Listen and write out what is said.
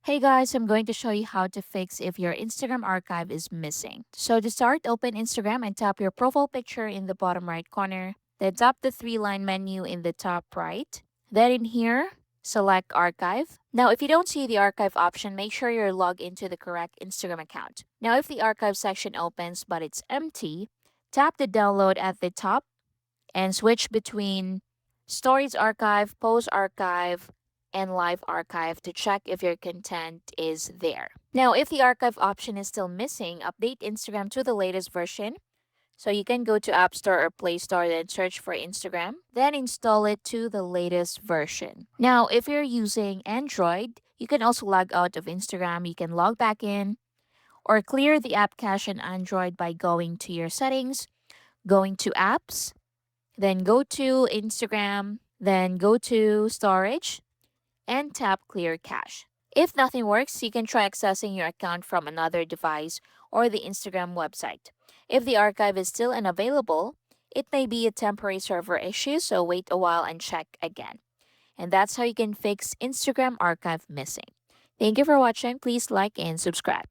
Hey guys, I'm going to show you how to fix if your Instagram archive is missing. So to start, open Instagram and tap your profile picture in the bottom right corner. Then tap the three-line menu in the top right. Then in here, select archive. Now, if you don't see the archive option, make sure you're logged into the correct Instagram account. Now, if the archive section opens but it's empty, tap the download at the top and switch between Stories Archive, Post Archive, and Live Archive to check if your content is there. Now, if the archive option is still missing, update Instagram to the latest version. So you can go to App Store or Play Store, then search for Instagram, then install it to the latest version. Now, if you're using Android, you can also log out of Instagram. You can log back in or clear the app cache on Android by going to your settings, going to apps, then go to Instagram, then go to storage and tap clear cache. If nothing works, you can try accessing your account from another device or the Instagram website. If the archive is still unavailable, it may be a temporary server issue, so wait a while and check again. And that's how you can fix Instagram archive missing. Thank you for watching. Please like and subscribe.